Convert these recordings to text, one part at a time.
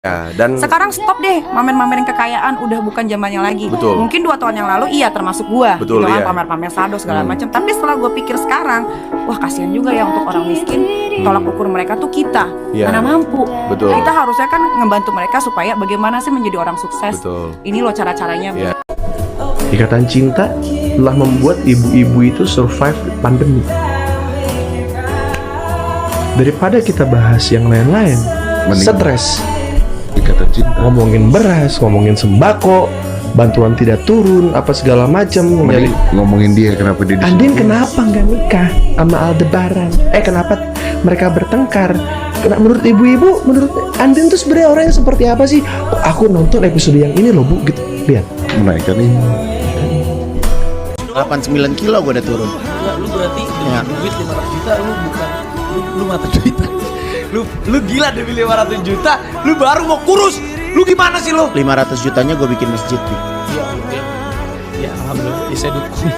Ya, dan sekarang stop deh mamer-mamerin kekayaan, udah bukan zamannya lagi. Betul. Mungkin 2 tahun yang lalu iya termasuk gua, Betul, gitu kan, iya. pamer-pamer saldo segala macam. Tapi setelah gua pikir sekarang, wah kasihan juga ya untuk orang miskin. Tolak ukur mereka tuh kita, Iya. mana mampu. Betul. Kita harusnya kan ngebantu mereka supaya bagaimana sih menjadi orang sukses. Betul. Ini loh cara-caranya. Iya. Ikatan cinta telah membuat ibu-ibu itu survive pandemi. Daripada kita bahas yang lain-lain, stres. Ikatan cinta. Ngomongin beras, ngomongin sembako, bantuan tidak turun, apa segala macam. Jadi Ngomongin dia kenapa dia Andin kenapa nggak nikah sama Aldebaran? Kenapa mereka bertengkar? Menurut ibu-ibu, menurut Andin tuh sebenarnya orangnya seperti apa sih? Kok aku nonton episode yang ini loh bu, gitu. Lihat. menaikkan ini. 89 kilo gue udah turun. Lu berarti dengan duit 500 juta lu bukan lu mata duit. Lu gila demi 500 juta, lu baru mau kurus. Lu gimana sih lu? 500 jutanya gue bikin masjid nih. Ya alhamdulillah bisa dukung.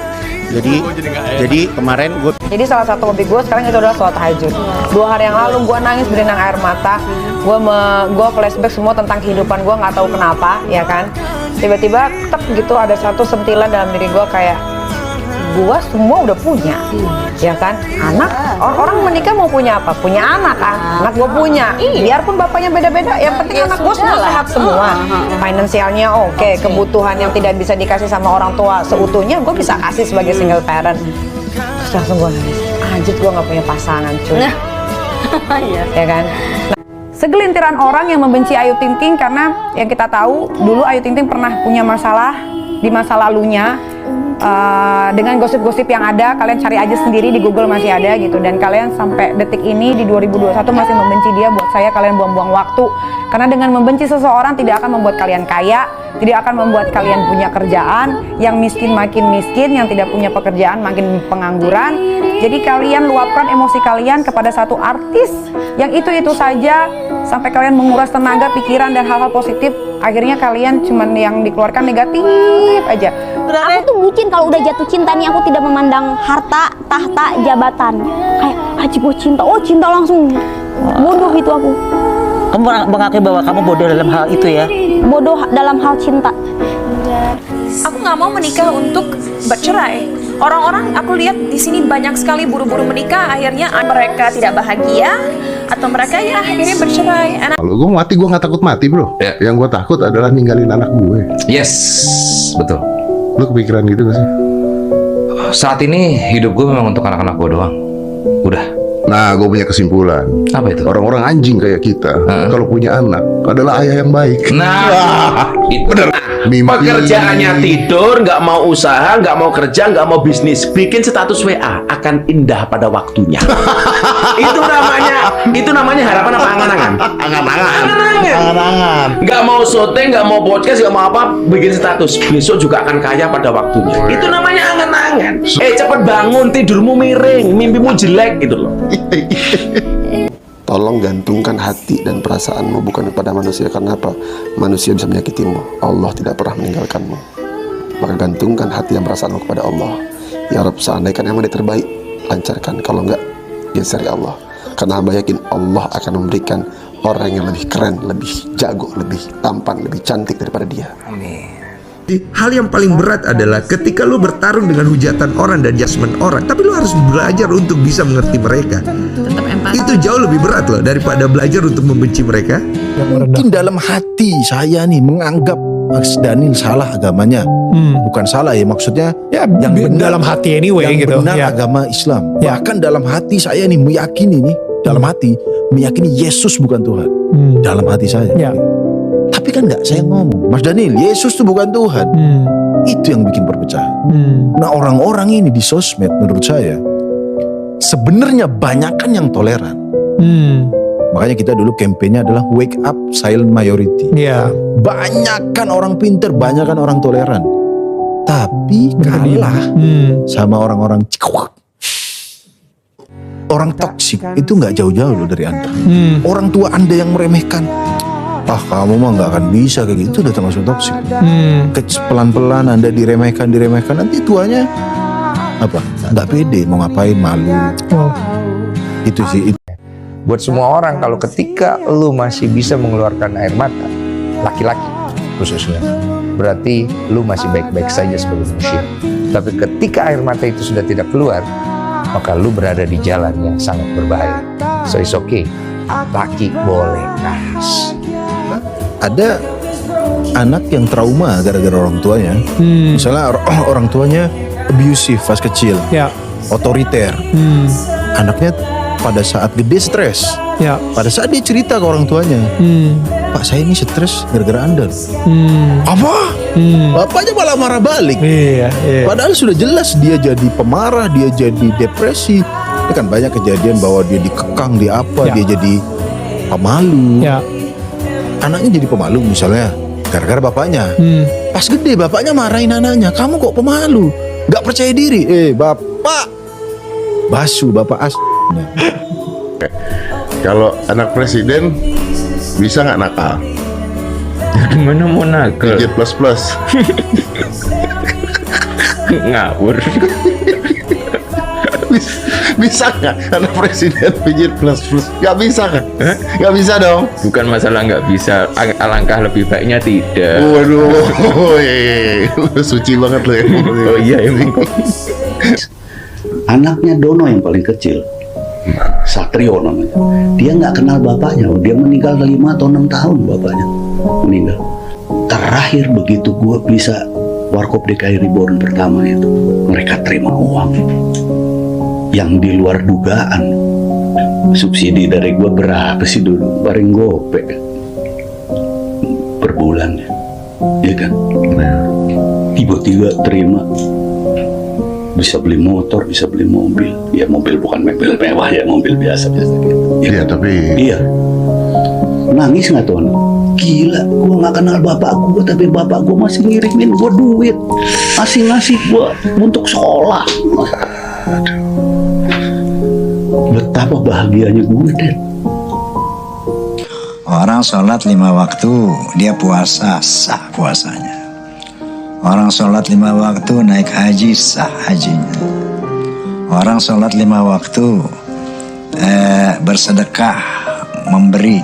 Jadi kemarin gue Jadi salah satu hobi gue sekarang itu adalah sholat tahajud. 2 hari yang lalu gue nangis berenang air mata. Gue flashback semua tentang kehidupan gue, nggak tahu kenapa, ya kan. Tiba-tiba tek gitu ada satu sentilan dalam diri gue kayak gue semua udah punya, ya kan. Anak orang menikah mau punya apa? Punya anak kan. Anak gue punya. Biarpun bapaknya beda-beda, yang penting anak gue semua sehat semua. Finansialnya oke, kebutuhan yang tidak bisa dikasih sama orang tua seutuhnya gue bisa kasih sebagai single parent. Terus langsung gue nangis, anjir gue gak punya pasangan cuy. Ya kan. Nah, segelintiran orang yang membenci Ayu Ting Ting karena yang kita tahu dulu Ayu Ting Ting pernah punya masalah di masa lalunya. Dengan gosip-gosip yang ada, kalian cari aja sendiri di Google, masih ada gitu. Dan kalian sampai detik ini di 2021 masih membenci dia. Buat saya kalian buang-buang waktu, karena dengan membenci seseorang tidak akan membuat kalian kaya, tidak akan membuat kalian punya kerjaan. Yang miskin makin miskin, yang tidak punya pekerjaan makin pengangguran. Jadi kalian luapkan emosi kalian kepada satu artis yang itu-itu saja, sampai kalian menguras tenaga, pikiran, dan hal-hal positif. Akhirnya kalian cuman yang dikeluarkan negatif aja. Aku tuh mungkin kalau udah jatuh cinta nih, aku tidak memandang harta, tahta, jabatan. Kayak aji gue cinta, oh cinta langsung. Bodoh itu aku. Kamu mengakui bahwa kamu bodoh dalam hal itu ya? Bodoh dalam hal cinta. Aku nggak mau menikah untuk bercerai. Orang-orang aku lihat di sini banyak sekali buru-buru menikah, akhirnya mereka tidak bahagia atau mereka ya akhirnya bercerai. Kalau gue mati, gue nggak takut mati bro. Ya. Yang gue takut adalah ninggalin anak gue. yes, betul. Lu kepikiran gitu gak sih? Saat ini hidup gue memang untuk anak-anak gue doang. Udah. Nah, gue punya kesimpulan. Apa itu? Orang-orang anjing kayak kita, kalau punya anak adalah ayah yang baik. Nah, itu bener. Mimpi. Pekerjaannya tidur, nggak mau usaha, nggak mau kerja, nggak mau bisnis, bikin status WA akan indah pada waktunya. itu namanya harapan apa angan-angan? Angan-angan. Nggak mau syuting, nggak mau podcast, nggak mau apa, bikin status besok juga akan kaya pada waktunya. Itu namanya angan-angan. Cepet bangun, tidurmu miring, mimpimu jelek gitu loh. Tolong gantungkan hati dan perasaanmu bukan kepada manusia. Karena apa? Manusia bisa menyakitimu, Allah tidak pernah meninggalkanmu. Maka gantungkan hati dan perasaanmu kepada Allah. Ya Rabb, seandainya yang terbaik, lancarkan. Kalau enggak, geser ya Allah. Karena hamba yakin Allah akan memberikan orang yang lebih keren, lebih jago, lebih tampan, lebih cantik daripada dia. Amin. Hal yang paling berat adalah ketika lu bertarung dengan hujatan orang dan judgement orang, tapi lu harus belajar untuk bisa mengerti mereka. Itu jauh lebih berat loh daripada belajar untuk membenci mereka. Mungkin dalam hati saya nih menganggap Mas Daniel salah agamanya. Bukan salah ya, maksudnya ya, yang benar dalam hati anyway yang gitu. benar Ya. agama Islam. Ya. Bahkan dalam hati saya nih meyakini nih, dalam hati meyakini Yesus bukan Tuhan. Dalam hati saya. Ya. Tapi kan enggak saya ngomong, Mas Daniel, Yesus itu bukan Tuhan. Itu yang bikin perpecahan. Nah, orang-orang ini di sosmed menurut saya sebenarnya banyakan yang toleran. Makanya kita dulu kampanye adalah wake up silent majority. Yeah. Banyakan orang pinter, banyakan orang toleran. Tapi kalah sama orang-orang cikwak. Orang toksik itu nggak jauh-jauh loh dari Anda. Orang tua Anda yang meremehkan, kamu mah nggak akan bisa kayak gitu, udah termasuk toksik. Pelan-pelan Anda diremehkan, nanti tuanya apa? Nggak pede, mau ngapain, malu. Itu sih. Buat semua orang, kalau ketika lu masih bisa mengeluarkan air mata, laki-laki khususnya, berarti lu masih baik-baik saja sebagai manusia. Tapi ketika air mata itu sudah tidak keluar, maka lu berada di jalan yang sangat berbahaya. So it's okay, laki boleh nangis. Ada anak yang trauma gara-gara orang tuanya. Misalnya orang tuanya abusive pas kecil, otoriter. Anaknya pada saat gede stres. Pada saat dia cerita ke orang tuanya, Pak, saya ini stres gara-gara Anda. Apa? Bapaknya malah marah balik. Padahal sudah jelas dia jadi pemarah, dia jadi depresi. Ini kan banyak kejadian bahwa dia dikekang, dia apa, dia jadi pemalu. Anaknya jadi pemalu misalnya gara-gara bapaknya. Pas gede bapaknya marahin anaknya, kamu kok pemalu, gak percaya diri. Bapak basu, bapak Kalau anak presiden bisa nggak nakal? Gimana mau nakal? Pijit plus. Ngawur. Bisa nggak anak presiden pijit plus? Nggak bisa kan? Nggak bisa dong. Bukan masalah nggak bisa, alangkah lebih baiknya tidak. Waduh, suci banget lo ya. Oh iya emang. Anaknya Dono yang paling kecil, Satrio namanya. Dia nggak kenal bapaknya. Dia meninggal 5 atau 6 tahun bapaknya meninggal. Terakhir begitu gue bisa Warkop DKI Reborn pertama itu, mereka terima uang yang di luar dugaan. Subsidi dari gue berapa sih dulu? Bareng gope per bulan, ya kan? Tiba-tiba terima, bisa beli motor, bisa beli mobil. Ya mobil bukan mobil mewah ya, mobil biasa-biasa gitu. Iya, tapi iya. Nangis nggak tuh anak? Gila, gue nggak kenal bapak gue, tapi bapak gue masih ngirimin gue duit, masih ngasih gue untuk sekolah. Betapa bahagianya gue, Den. Orang sholat 5 waktu, dia puasa, sah puasanya. Orang sholat 5 waktu naik haji, sah hajinya. Orang sholat 5 waktu bersedekah, memberi,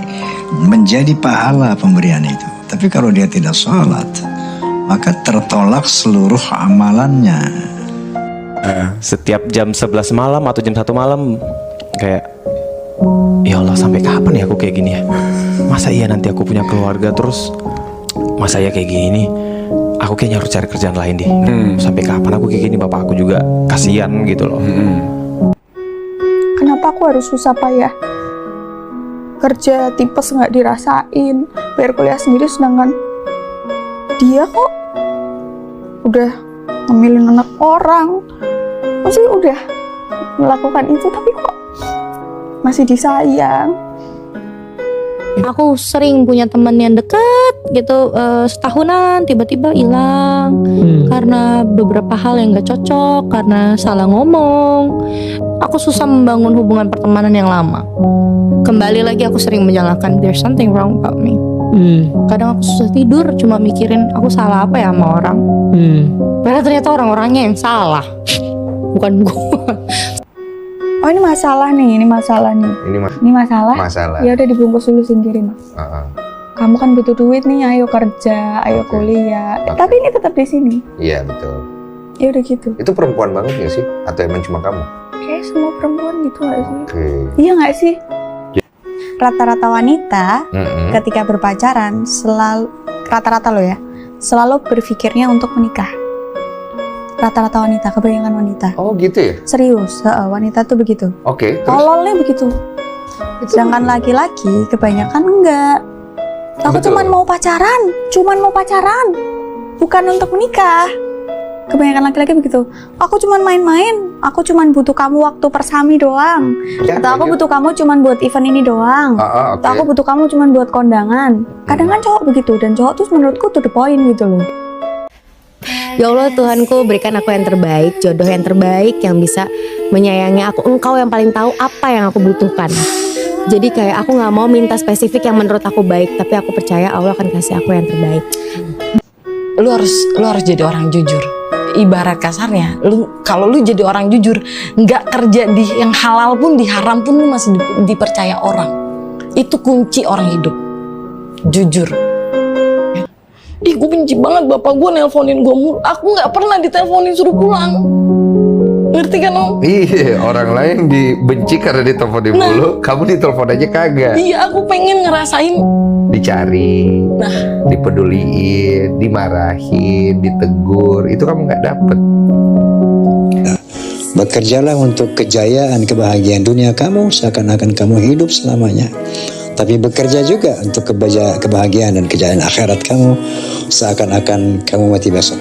menjadi pahala pemberian itu. Tapi kalau dia tidak sholat, maka tertolak seluruh amalannya. Setiap jam 11 malam atau jam 1 malam kayak, ya Allah, sampai kapan ya aku kayak gini ya? Masa iya nanti aku punya keluarga terus, masa iya kayak gini? Aku kayaknya harus cari kerjaan lain deh. Sampai kapan aku kayak gini? Bapak aku juga kasihan gitu loh. Kenapa aku harus susah payah kerja, tipes nggak dirasain, bayar kuliah sendiri, sedangkan dia kok udah ngemilin anak orang, maksudnya udah melakukan itu, tapi kok masih disayang. Aku sering punya teman yang dekat gitu, setahunan tiba-tiba hilang karena beberapa hal yang gak cocok, karena salah ngomong. Aku susah membangun hubungan pertemanan yang lama. Kembali lagi aku sering menyalahkan, there's something wrong about me. Kadang aku susah tidur cuma mikirin aku salah apa ya sama orang. Padahal ternyata orang-orangnya yang salah, bukan gua. Oh ini masalah nih, ini masalah. Masalah. Ya udah dibungkus dulu sendiri, Mas. Kamu kan butuh duit nih, ayo kerja, ayo kuliah. Tapi ini tetap di sini. Iya betul. Ya udah gitu. Itu perempuan banget gak sih? Atau emang cuma kamu? Kayak semua perempuan gitu gak sih? Oke. Iya gak sih? Rata-rata wanita ketika berpacaran selalu, rata-rata lo ya, selalu berpikirnya untuk menikah. Rata-rata wanita, kebanyakan wanita. Oh gitu ya? Serius, wanita tuh begitu. Oke. Tololnya begitu. Sedangkan laki-laki kebanyakan enggak. Aku cuman mau pacaran, bukan untuk menikah. Kebanyakan laki-laki begitu. Aku cuman main-main, aku cuman butuh kamu waktu persami doang. Atau aku butuh kamu cuman buat event ini doang. Atau aku butuh kamu cuman buat kondangan. Kadang kan cowok begitu, dan cowok tuh menurutku to the point gitu loh. Ya Allah Tuhanku, berikan aku yang terbaik, jodoh yang terbaik yang bisa menyayangi aku. Engkau yang paling tahu apa yang aku butuhkan. Jadi kayak aku gak mau minta spesifik yang menurut aku baik, tapi aku percaya Allah akan kasih aku yang terbaik. Lu harus jadi orang jujur. ibarat kasarnya, kalau lu jadi orang jujur, nggak kerja di yang halal pun, di haram pun lu masih dipercaya orang. Itu kunci orang hidup, jujur. Ih, gue benci banget bapak gue nelponin gue mulu. Aku nggak pernah diteleponin suruh pulang. Ngerti kan Om? Iya, orang lain dibenci karena diteleponin mulu, kamu ditelepon aja kagak. Iya, aku pengen ngerasain Dicari, dipeduliin, dimarahin, ditegur, itu kamu nggak dapet. Bekerjalah untuk kejayaan, kebahagiaan dunia kamu seakan-akan kamu hidup selamanya. Tapi bekerja juga untuk kebahagiaan dan kejayaan akhirat kamu seakan-akan kamu mati besok.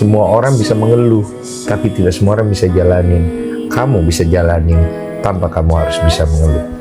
Semua orang bisa mengeluh, tapi tidak semua orang bisa jalanin. Kamu bisa jalanin tanpa kamu harus bisa mengeluh.